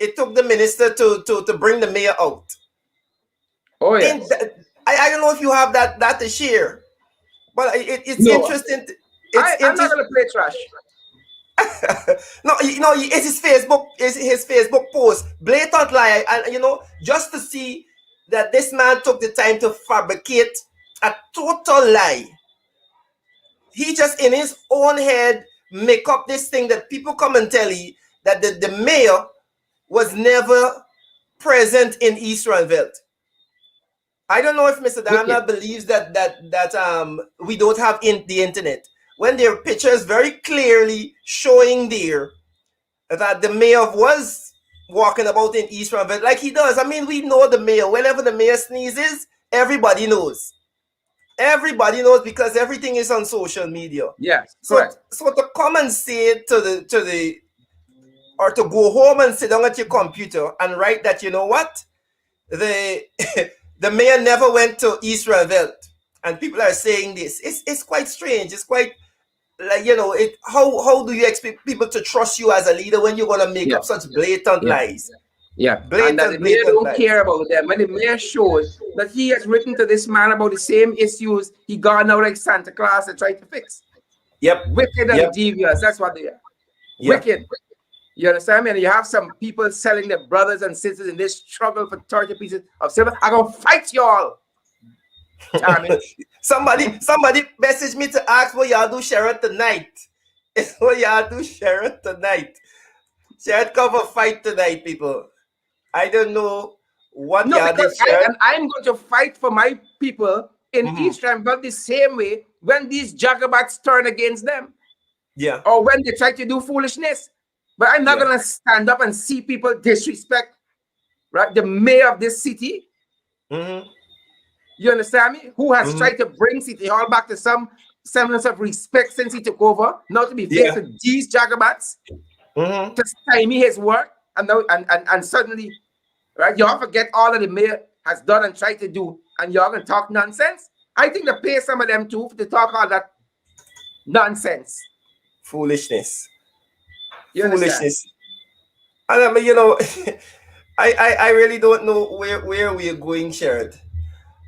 to bring the mayor out. Oh In yes. I don't know if you have that to share, but it's No, interesting. I'm not gonna play trash. No, it's his Facebook, post, blatant lie, and just to see that this man took the time to fabricate a total lie. He just in his own head make up this thing that people come and tell you that the mayor was never present in East Ruimveldt. I don't know if Mr. Wicked. Damna believes that we don't have the internet when there are pictures very clearly showing there that the mayor was walking about in East Ruimveldt like he does. I mean, we know the mayor. Whenever the mayor sneezes, everybody knows. Everybody knows because everything is on social media. Yes, So, correct. so to come and say or to go home and sit down at your computer and write that, you know what, the the mayor never went to East Ruimveldt, and people are saying this. It's quite strange. It's quite like, you know, it. How do you expect people to trust you as a leader when you're gonna make Yeah, up such blatant yeah, lies? yeah. And that the Blatant, mayor blatant don't lies. care about them. When the mayor shows that he has written to this man about the same issues he gone out like Santa Claus and tried to fix. Yep. Wicked and Yep. devious. That's what they are. Yep. Wicked. You understand me? And you have some people selling their brothers and sisters in this struggle for 30 pieces of silver. I'm gonna fight y'all. I mean, somebody messaged me to ask what y'all do Sharon tonight. It's what y'all do Sharon tonight. Sharon come for fight tonight, people. I don't know what no, y'all did, because Sharon. I'm going to fight for my people in East Ruimveldt the same way when these jagabots turn against them. Yeah. Or when they try to do foolishness. But I'm not Yeah. gonna stand up and see people disrespect, right? The mayor of this city. You understand me? Who has tried to bring City Hall back to some semblance of respect since he took over, not to be faced with these jagabots to stymie his work, and now and suddenly, right? Y'all forget all that the mayor has done and tried to do, and y'all gonna talk nonsense. I think they pay some of them too to talk all that nonsense. Foolishness. You understand? Foolishness. And I mean, you know, I really don't know where we're going, Sharon.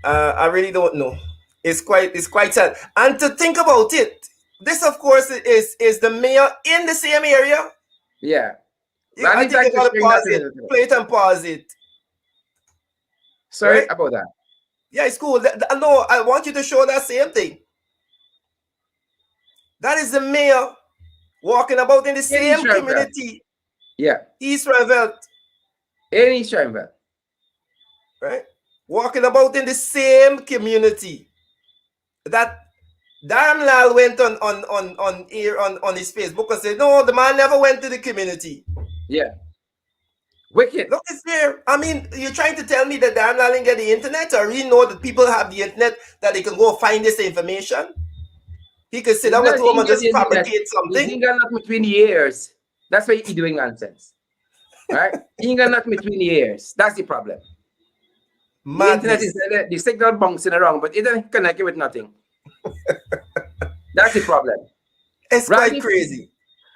I really don't know. It's quite sad. And to think about it, this of course is the mayor in the same area. Yeah. I think you gotta pause it. Play it and pause it. Sorry right? about that. Yeah, it's cool. No, I want you to show that same thing. That is the mayor walking about in the same community. Yeah. East Ruimveldt. In East Ruimveldt. Right? Walking about in the same community. That Dharamlall went on his Facebook and said, no, the man never went to the community. Yeah. Wicked. Look, it's there. I mean, you're trying to tell me that Dharamlall didn't get the internet, or we know that people have the internet that they can go find this information? He could sit down at home and just fabricate something. He ain't got nothing between the ears. That's why he doing nonsense. Right? He ain't got nothing between the ears. That's the problem. Madness. The internet is the signal bouncing around, but it doesn't connect it with nothing. That's the problem. It's quite crazy.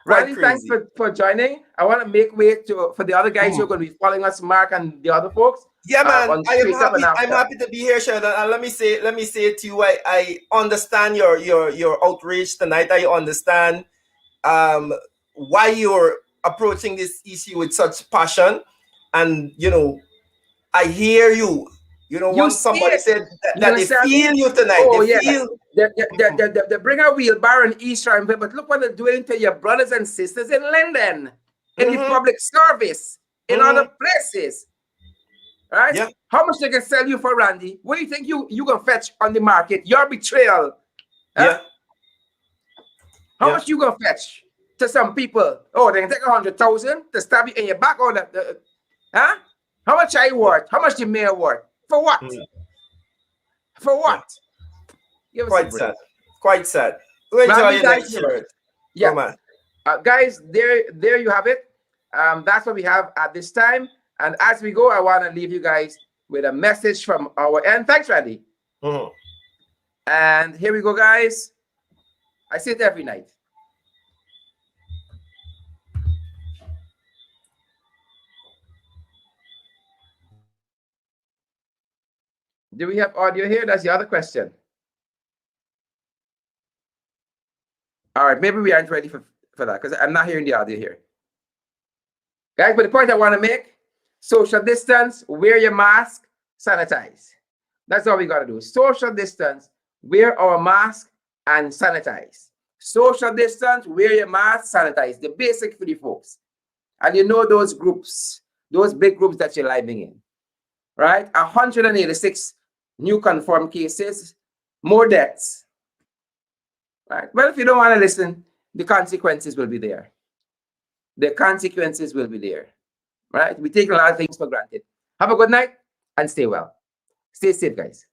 Randy, thanks for joining. I want to make way for the other guys who are going to be following us, Mark and the other folks. Yeah, man. I'm happy to be here, Sheldon. And let me say to you, I understand your outrage tonight. I understand why you're approaching this issue with such passion. And you know, I hear you. You know, once somebody said that they feel you tonight. Oh, they feel they bring a wheelbarrow in East Ruimveldt, but look what they're doing to your brothers and sisters in London, in the public service, in other places. Right? Yeah. How much they can sell you for, Randy? What do you think you gonna fetch on the market? Your betrayal. Yeah. How much you gonna fetch to some people? Oh, they can take 100,000 to stab you in your back. Or huh? How much are you worth? How much the mayor worth? For what? For what? Yeah. Quite sad. Quite sad. We'll enjoy your next word. Yeah, man. Guys, there you have it. That's what we have at this time. And as we go, I want to leave you guys with a message from our end. Thanks, Randy. And here we go, guys. I say it every night. Do we have audio here? That's the other question. All right, maybe we aren't ready for that because I'm not hearing the audio here. Guys, but the point I want to make, social distance, wear your mask, sanitize. That's all we got to do. Social distance, wear our mask and sanitize. Social distance, wear your mask, sanitize. The basic for the folks. And you know those groups, those big groups that you're living in, right? 186 new confirmed cases, more deaths, right? Well, if you don't want to listen, the consequences will be there. The consequences will be there. right? We take a lot of things for granted. Have a good night and stay well. Stay safe, guys.